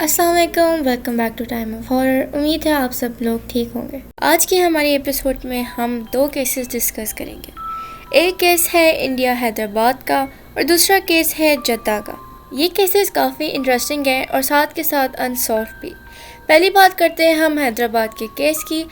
السلام علیکم، welcome back to time of horror. امید ہے آپ سب لوگ ٹھیک ہوں گے۔ آج کی ہماری ایپیسوڈ میں ہم 2 کیسز ڈسکس کریں گے۔ ایک کیس ہے انڈیا حیدرآباد کا اور دوسرا کیس ہے جدہ کا۔ یہ کیسز کافی انٹرسٹنگ ہیں اور ساتھ کے ساتھ انسالوڈ بھی۔ پہلی بات کرتے ہیں ہم حیدرآباد کے کیس کی۔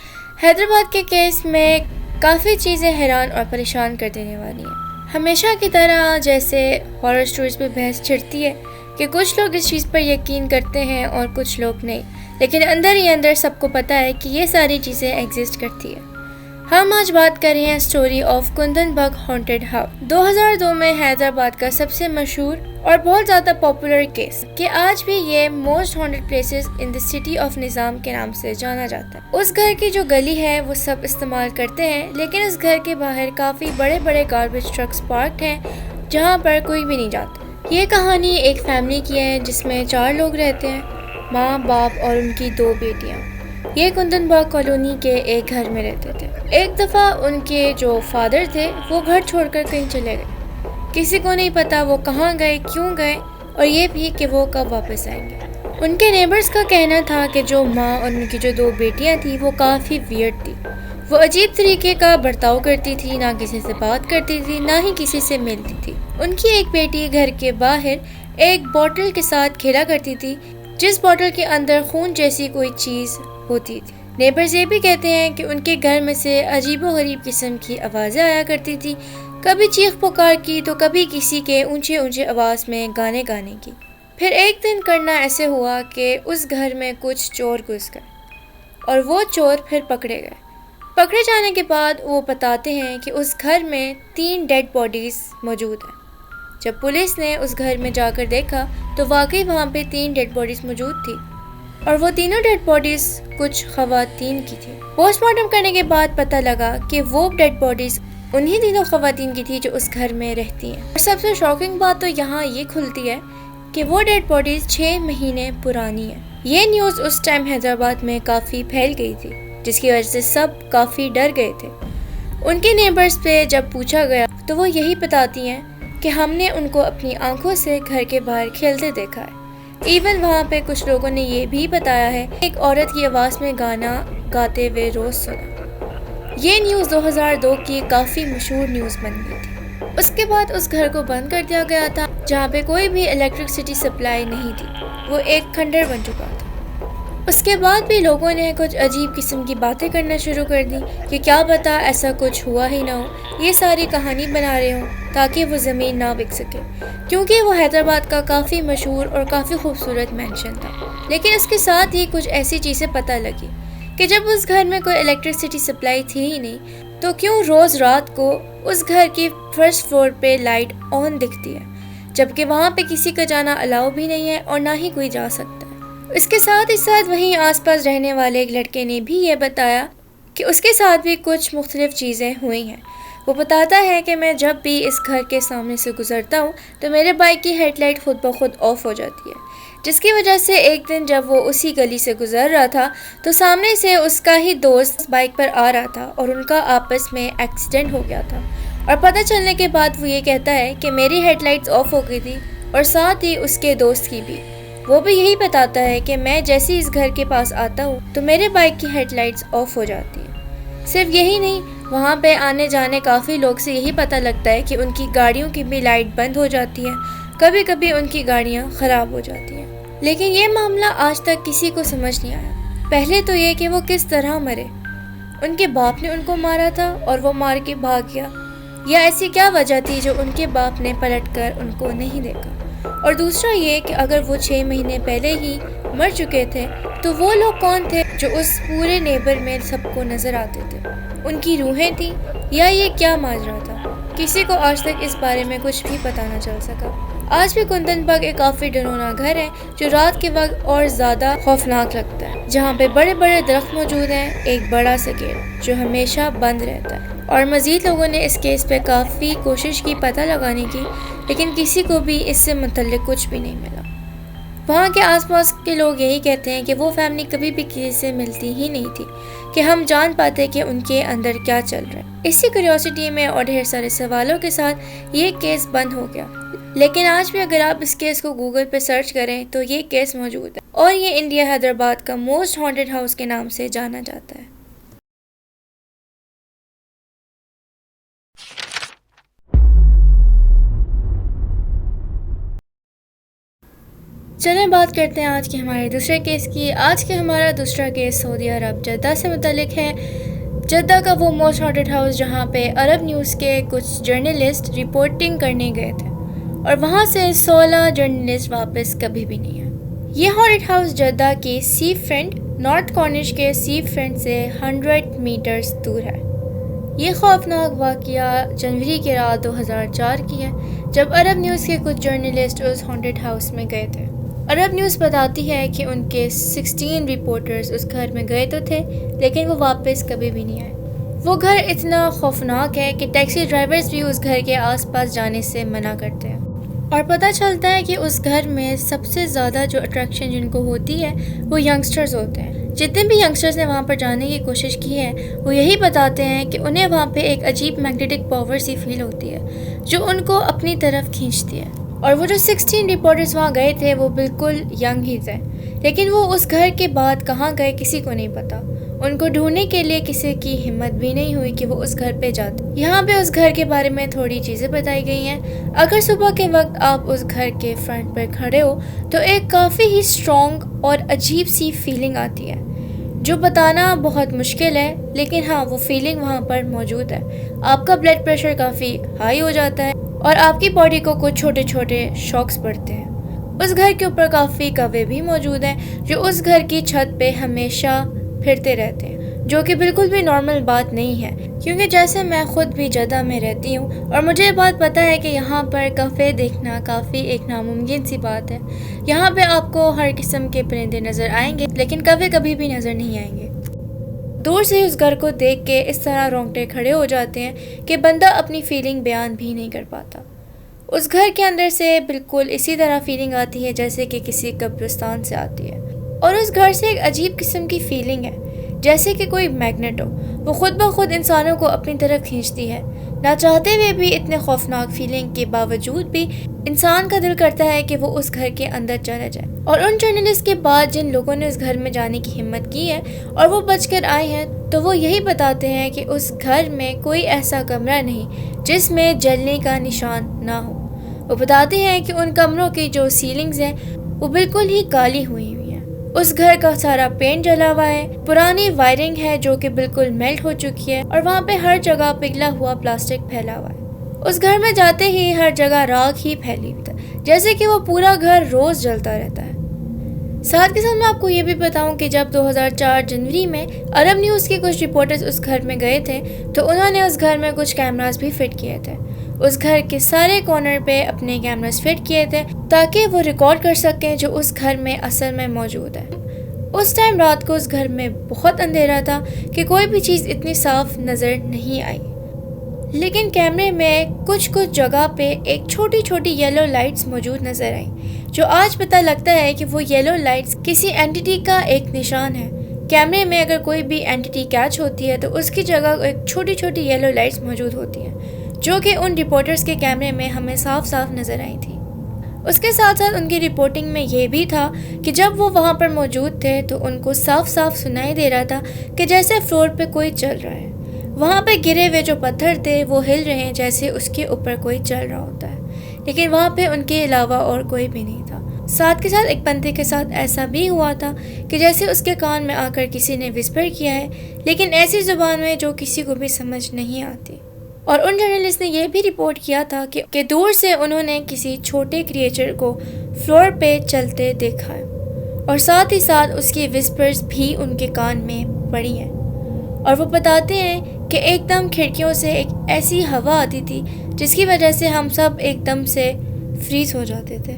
حیدرآباد کے کیس میں کافی چیزیں حیران اور پریشان کر دینے والی ہیں۔ ہمیشہ کی طرح جیسے ہارر سٹوریز پہ بحث چھڑتی ہے کہ کچھ لوگ اس چیز پر یقین کرتے ہیں اور کچھ لوگ نہیں، لیکن اندر ہی اندر سب کو پتہ ہے کہ یہ ساری چیزیں ایگزسٹ کرتی ہیں۔ ہم آج بات کر رہے ہیں story of Kundan Bagh haunted house, 2002 میں حیدرآباد کا سب سے مشہور اور بہت زیادہ پاپولر کیس کہ آج بھی یہ most haunted places in the city of نظام کے نام سے جانا جاتا ہے۔ اس گھر کی جو گلی ہے وہ سب استعمال کرتے ہیں، لیکن اس گھر کے باہر کافی بڑے بڑے گاربیج ٹرکس پارکڈ ہیں جہاں پر کوئی بھی نہیں جاتا۔ یہ کہانی ایک فیملی کی ہے جس میں 4 لوگ رہتے ہیں، ماں، باپ اور ان کی 2 بیٹیاں۔ یہ کندن باغ کالونی کے ایک گھر میں رہتے تھے۔ ایک دفعہ ان کے جو فادر تھے وہ گھر چھوڑ کر کہیں چلے گئے۔ کسی کو نہیں پتا وہ کہاں گئے، کیوں گئے اور یہ بھی کہ وہ کب واپس آئیں گے۔ ان کے نیبرز کا کہنا تھا کہ جو ماں اور ان کی جو 2 بیٹیاں تھیں وہ کافی ویئرڈ تھی۔ وہ عجیب طریقے کا برتاؤ کرتی تھی، نہ کسی سے بات کرتی تھی، نہ ہی کسی سے ملتی تھی۔ ان کی ایک بیٹی گھر کے باہر ایک بوتل کے ساتھ کھیلا کرتی تھی جس بوتل کے اندر خون جیسی کوئی چیز ہوتی تھی۔ نیبرز یہ بھی کہتے ہیں کہ ان کے گھر میں سے عجیب و غریب قسم کی آوازیں آیا کرتی تھی، کبھی چیخ پکار کی تو کبھی کسی کے اونچے اونچے آواز میں گانے گانے کی۔ پھر ایک دن کرنا ایسے ہوا کہ اس گھر میں کچھ چور گھس گئے اور وہ چور پھر پکڑے گئے۔ پکڑے جانے کے بعد وہ بتاتے ہیں کہ اس گھر میں 3 ڈیڈ باڈیز موجود ہیں۔ جب پولیس نے اس گھر میں جا کر دیکھا تو واقعی وہاں پہ 3 ڈیڈ باڈیز موجود تھی اور وہ تینوں ڈیڈ باڈیز کچھ خواتین کی تھی۔ پوسٹ مارٹم کرنے کے بعد پتہ لگا کہ وہ ڈیڈ باڈیز انہی تینوں خواتین کی تھی جو اس گھر میں رہتی ہیں۔ اور سب سے شاکنگ بات تو یہاں یہ کھلتی ہے کہ وہ ڈیڈ باڈیز 6 مہینے پرانی ہیں۔ یہ نیوز اس ٹائم حیدرآباد میں کافی پھیل گئی تھی جس کی وجہ سے سب کافی ڈر گئے تھے۔ ان کے نیبرز پہ جب پوچھا گیا تو وہ یہی بتاتی ہیں کہ ہم نے ان کو اپنی آنکھوں سے گھر کے باہر کھیلتے دیکھا ہے۔ ایون وہاں پہ کچھ لوگوں نے یہ بھی بتایا ہے کہ ایک عورت کی آواز میں گانا گاتے ہوئے روز سنا۔ یہ نیوز 2002 کی کافی مشہور نیوز بن گئی تھی۔ اس کے بعد اس گھر کو بند کر دیا گیا تھا جہاں پہ کوئی بھی الیکٹرسٹی سپلائی نہیں تھی، وہ ایک کھنڈر بن چکا تھا۔ اس کے بعد بھی لوگوں نے کچھ عجیب قسم کی باتیں کرنا شروع کر دی کہ کیا پتا ایسا کچھ ہوا ہی نہ ہو، یہ ساری کہانی بنا رہے ہوں تاکہ وہ زمین نہ بک سکے، کیونکہ وہ حیدرآباد کا کافی مشہور اور کافی خوبصورت مینشن تھا۔ لیکن اس کے ساتھ ہی کچھ ایسی چیزیں پتہ لگی کہ جب اس گھر میں کوئی الیکٹرسٹی سپلائی تھی ہی نہیں تو کیوں روز رات کو اس گھر کی فرسٹ فلور پہ لائٹ آن دکھتی ہے، جبکہ وہاں پہ کسی کا جانا الاؤ بھی نہیں ہے اور نہ ہی کوئی جا سکتا ہے۔ اس کے ساتھ وہیں آس پاس رہنے والے ایک لڑکے نے بھی یہ بتایا کہ اس کے ساتھ بھی کچھ مختلف چیزیں ہوئی ہیں۔ وہ بتاتا ہے کہ میں جب بھی اس گھر کے سامنے سے گزرتا ہوں تو میرے بائک کی ہیڈ لائٹ خود بخود آف ہو جاتی ہے، جس کی وجہ سے ایک دن جب وہ اسی گلی سے گزر رہا تھا تو سامنے سے اس کا ہی دوست بائک پر آ رہا تھا اور ان کا آپس میں ایکسیڈنٹ ہو گیا تھا۔ اور پتہ چلنے کے بعد وہ یہ کہتا ہے کہ میری ہیڈ لائٹس آف ہو گئی تھی اور ساتھ ہی اس کے دوست کی بھی۔ وہ بھی یہی بتاتا ہے کہ میں جیسے اس گھر کے پاس آتا ہوں تو میرے بائک کی ہیڈ لائٹس آف ہو جاتی ہیں۔ صرف یہی نہیں، وہاں پہ آنے جانے کافی لوگ سے یہی پتہ لگتا ہے کہ ان کی گاڑیوں کی بھی لائٹ بند ہو جاتی ہے، کبھی کبھی ان کی گاڑیاں خراب ہو جاتی ہیں۔ لیکن یہ معاملہ آج تک کسی کو سمجھ نہیں آیا۔ پہلے تو یہ کہ وہ کس طرح مرے، ان کے باپ نے ان کو مارا تھا اور وہ مار کے بھاگ گیا، یا ایسی کیا وجہ تھی جو ان کے باپ نے پلٹ کر ان کو نہیں دیکھا؟ اور دوسرا یہ کہ اگر وہ 6 مہینے پہلے ہی مر چکے تھے تو وہ لوگ کون تھے جو اس پورے نیبر میں سب کو نظر آتے تھے؟ ان کی روحیں تھیں یا یہ کیا ماجرا تھا؟ کسی کو آج تک اس بارے میں کچھ بھی پتہ نہ چل سکا۔ آج بھی کندن بگ ایک کافی ڈراؤنا گھر ہے جو رات کے وقت اور زیادہ خوفناک لگتا ہے، جہاں پہ بڑے بڑے درخت موجود ہیں، ایک بڑا سا گیٹ جو ہمیشہ بند رہتا ہے۔ اور مزید لوگوں نے اس کیس پہ کافی کوشش کی پتہ لگانے کی، لیکن کسی کو بھی اس سے متعلق کچھ بھی نہیں ملا۔ وہاں کے آس پاس کے لوگ یہی کہتے ہیں کہ وہ فیملی کبھی بھی کسی سے ملتی ہی نہیں تھی کہ ہم جان پاتے کہ ان کے اندر کیا چل رہا ہے۔ اسی کیوریوسٹی میں اور ڈھیر سارے سوالوں کے ساتھ یہ کیس بند ہو گیا۔ لیکن آج بھی اگر آپ اس کیس کو گوگل پہ سرچ کریں تو یہ کیس موجود ہے، اور یہ انڈیا حیدرآباد کا موسٹ ہانٹڈ ہاؤس کے نام سے جانا جاتا ہے۔ چلیں بات کرتے ہیں آج کے ہمارے دوسرے کیس کی۔ آج کے ہمارا دوسرا کیس سعودی عرب جدہ سے متعلق ہے۔ جدہ کا وہ موسٹ ہانٹڈ ہاؤس جہاں پہ عرب نیوز کے کچھ جرنلسٹ رپورٹنگ کرنے گئے تھے، اور وہاں سے 16 جرنلسٹ واپس کبھی بھی نہیں آئے۔ یہ ہانٹڈ ہاؤس جدہ کی سی فرنٹ نارتھ کارنش کے سی فرنٹ سے 100 میٹرز دور ہے۔ یہ خوفناک واقعہ جنوری کی رات 2004 کی ہے، جب عرب نیوز کے کچھ جرنلسٹ اس ہانٹڈ ہاؤس میں گئے تھے۔ عرب نیوز بتاتی ہے کہ ان کے 16 رپورٹرز اس گھر میں گئے تو تھے، لیکن وہ واپس کبھی بھی نہیں آئے۔ وہ گھر اتنا خوفناک ہے کہ ٹیکسی ڈرائیورز بھی اس گھر کے آس پاس جانے سے منع کرتے ہیں، اور پتہ چلتا ہے کہ اس گھر میں سب سے زیادہ جو اٹریکشن جن کو ہوتی ہے وہ ینگسٹرز ہوتے ہیں۔ جتنے بھی ینگسٹرز نے وہاں پر جانے کی کوشش کی ہے وہ یہی بتاتے ہیں کہ انہیں وہاں پہ ایک عجیب میگنیٹک پاور سی فیل ہوتی ہے جو ان کو اپنی طرف کھینچتی ہے۔ اور وہ جو 16 رپورٹرز وہاں گئے تھے وہ بالکل ینگ ہی تھے، لیکن وہ اس گھر کے بعد کہاں گئے کسی کو نہیں پتا۔ ان کو ڈھونڈنے کے لیے کسی کی ہمت بھی نہیں ہوئی کہ وہ اس گھر پہ جاتے۔ یہاں پہ اس گھر کے بارے میں تھوڑی چیزیں بتائی گئی ہیں۔ اگر صبح کے وقت آپ اس گھر کے فرنٹ پر کھڑے ہو تو ایک کافی ہی اسٹرانگ اور عجیب سی فیلنگ آتی ہے جو بتانا بہت مشکل ہے، لیکن ہاں وہ فیلنگ وہاں پر موجود ہے۔ آپ کا بلڈ پریشر کافی ہائی ہو جاتا ہے اور آپ کی باڈی کو کچھ چھوٹے چھوٹے شاکس پڑتے ہیں۔ اس گھر کے اوپر کافی کوے بھی موجود ہیں جو اس گھر کی چھت پہ ہمیشہ پھرتے رہتے ہیں، جو کہ بالکل بھی نارمل بات نہیں ہے، کیونکہ جیسے میں خود بھی جدہ میں رہتی ہوں اور مجھے یہ بات پتہ ہے کہ یہاں پر کوے دیکھنا کافی ایک ناممکن سی بات ہے۔ یہاں پہ آپ کو ہر قسم کے پرندے نظر آئیں گے، لیکن کوے کبھی بھی نظر نہیں آئیں گے۔ دور سے اس گھر کو دیکھ کے اس طرح رونگٹے کھڑے ہو جاتے ہیں کہ بندہ اپنی فیلنگ بیان بھی نہیں کر پاتا۔ اس گھر کے اندر سے بالکل اسی طرح فیلنگ آتی ہے جیسے کہ کسی قبرستان سے آتی ہے، اور اس گھر سے ایک عجیب قسم کی فیلنگ ہے جیسے کہ کوئی میگنیٹ ہو، وہ خود بخود انسانوں کو اپنی طرف کھینچتی ہے۔ نہ چاہتے ہوئے بھی اتنے خوفناک فیلنگ کے باوجود بھی انسان کا دل کرتا ہے کہ وہ اس گھر کے اندر چلا جائے۔ اور ان جرنلسٹ کے بعد جن لوگوں نے اس گھر میں جانے کی ہمت کی ہے اور وہ بچ کر آئے ہیں، تو وہ یہی بتاتے ہیں کہ اس گھر میں کوئی ایسا کمرہ نہیں جس میں جلنے کا نشان نہ ہو۔ وہ بتاتے ہیں کہ ان کمروں کی جو سیلنگز ہیں وہ بالکل ہی کالی ہوئی ہیں۔ اس گھر کا سارا پینٹ جلا ہوا ہے، پرانی وائرنگ ہے جو کہ بالکل میلٹ ہو چکی ہے، اور وہاں پہ ہر جگہ پگھلا ہوا پلاسٹک پھیلا ہوا ہے۔ اس گھر میں جاتے ہی ہر جگہ راکھ ہی پھیلی ہوئی تھی، جیسے کہ وہ پورا گھر روز جلتا رہتا ہے۔ ساتھ کے ساتھ میں آپ کو یہ بھی بتاؤں کہ جب 2004 جنوری میں عرب نیوز کے کچھ رپورٹرز اس گھر میں گئے تھے تو انہوں نے اس گھر میں کچھ کیمراز بھی فٹ کیے تھے۔ اس گھر کے سارے کارنر پہ اپنے کیمراز فٹ کیے تھے تاکہ وہ ریکارڈ کر سکیں جو اس گھر میں اصل میں موجود ہے۔ اس ٹائم رات کو اس گھر میں بہت اندھیرا تھا کہ کوئی بھی چیز اتنی صاف نظر نہیں آئی، لیکن کیمرے میں کچھ جگہ پہ ایک چھوٹی چھوٹی یلو لائٹس موجود نظر آئیں، جو آج پتہ لگتا ہے کہ وہ یلو لائٹس کسی اینٹیٹی کا ایک نشان ہے۔ کیمرے میں اگر کوئی بھی اینٹیٹی کیچ ہوتی ہے تو اس کی جگہ ایک چھوٹی چھوٹی یلو لائٹس موجود ہوتی ہیں، جو کہ ان رپورٹرز کے کیمرے میں ہمیں صاف صاف نظر آئی تھی۔ اس کے ساتھ ساتھ ان کی رپورٹنگ میں یہ بھی تھا کہ جب وہ وہاں پر موجود تھے تو ان کو صاف صاف سنائی دے رہا تھا کہ جیسے فلور پہ کوئی چل رہا ہے۔ وہاں پہ گرے ہوئے جو پتھر تھے وہ ہل رہے ہیں جیسے اس کے اوپر کوئی چل رہا ہوتا ہے، لیکن وہاں پہ ان کے علاوہ اور کوئی بھی نہیں تھا۔ ساتھ کے ساتھ ایک بندے کے ساتھ ایسا بھی ہوا تھا کہ جیسے اس کے کان میں آ کر کسی نے وسپر کیا ہے، لیکن ایسی زبان میں جو کسی کو بھی سمجھ نہیں آتی۔ اور ان جرنلسٹ نے یہ بھی رپورٹ کیا تھا کہ دور سے انہوں نے کسی چھوٹے کریچر کو فلور پہ چلتے دیکھا ہے، اور ساتھ ہی ساتھ اس کی وسپرز بھی ان کے کان میں پڑی ہیں۔ اور وہ بتاتے ہیں کہ ایک دم کھڑکیوں سے ایک ایسی ہوا آتی تھی جس کی وجہ سے ہم سب ایک دم سے فریز ہو جاتے تھے۔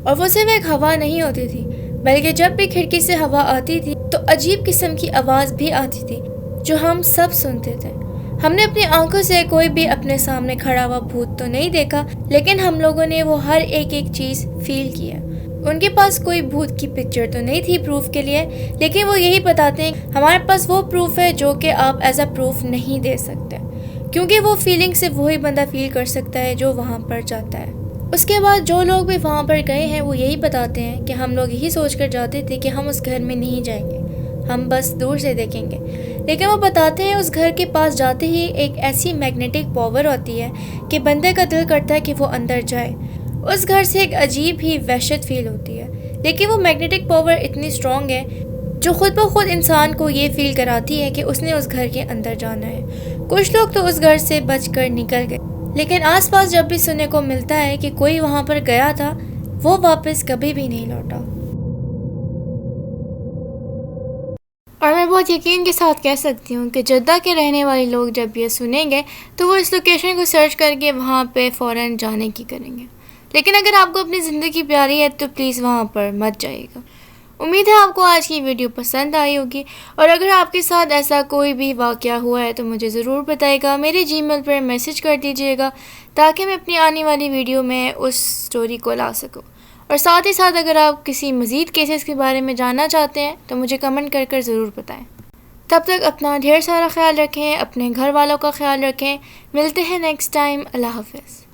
اور وہ صرف ایک ہوا نہیں ہوتی تھی، بلکہ جب بھی کھڑکی سے ہوا آتی تھی تو عجیب قسم کی آواز بھی آتی تھی جو ہم سب سنتے تھے۔ ہم نے اپنی آنکھوں سے کوئی بھی اپنے سامنے کھڑا ہوا بھوت تو نہیں دیکھا، لیکن ہم لوگوں نے وہ ہر ایک چیز فیل کی ہے۔ ان کے پاس کوئی بھوت کی پکچر تو نہیں تھی پروف کے لیے، لیکن وہ یہی بتاتے ہیں ہمارے پاس وہ پروف ہے جو کہ آپ ایز اے پروف نہیں دے سکتے، کیونکہ وہ فیلنگ سے وہی بندہ فیل کر سکتا ہے جو وہاں پر جاتا ہے۔ اس کے بعد جو لوگ بھی وہاں پر گئے ہیں وہ یہی بتاتے ہیں کہ ہم لوگ یہی سوچ کر جاتے تھے کہ ہم اس گھر میں نہیں جائیں گے، ہم بس دور سے دیکھیں گے، لیکن وہ بتاتے ہیں اس گھر کے پاس جاتے ہی ایک ایسی میگنیٹک پاور ہوتی ہے کہ بندے کا دل کرتا ہے کہ وہ اندر جائے۔ اس گھر سے ایک عجیب ہی وحشت فیل ہوتی ہے، لیکن وہ میگنیٹک پاور اتنی اسٹرانگ ہے جو خود بخود انسان کو یہ فیل کراتی ہے کہ اس نے اس گھر کے اندر جانا ہے۔ کچھ لوگ تو اس گھر سے بچ کر نکل گئے، لیکن آس پاس جب بھی سننے کو ملتا ہے کہ کوئی وہاں پر گیا تھا، وہ واپس کبھی بھی نہیں لوٹا۔ اور میں بہت یقین کے ساتھ کہہ سکتی ہوں کہ جدہ کے رہنے والے لوگ جب یہ سنیں گے تو وہ اس لوکیشن کو سرچ کر کے وہاں پہ فوراً جانے کی کریں گے۔ لیکن اگر آپ کو اپنی زندگی پیاری ہے تو پلیز وہاں پر مت جائیے گا۔ امید ہے آپ کو آج کی ویڈیو پسند آئی ہوگی، اور اگر آپ کے ساتھ ایسا کوئی بھی واقعہ ہوا ہے تو مجھے ضرور بتائے گا، میرے جی میل پر میسج کر دیجیے گا تاکہ میں اپنی آنے والی ویڈیو میں اس سٹوری کو لا سکوں۔ اور ساتھ ہی ساتھ اگر آپ کسی مزید کیسز کے بارے میں جاننا چاہتے ہیں تو مجھے کمنٹ کر ضرور بتائیں۔ تب تک اپنا ڈھیر سارا خیال رکھیں، اپنے گھر والوں کا خیال رکھیں۔ ملتے ہیں نیکسٹ ٹائم۔ اللہ حافظ۔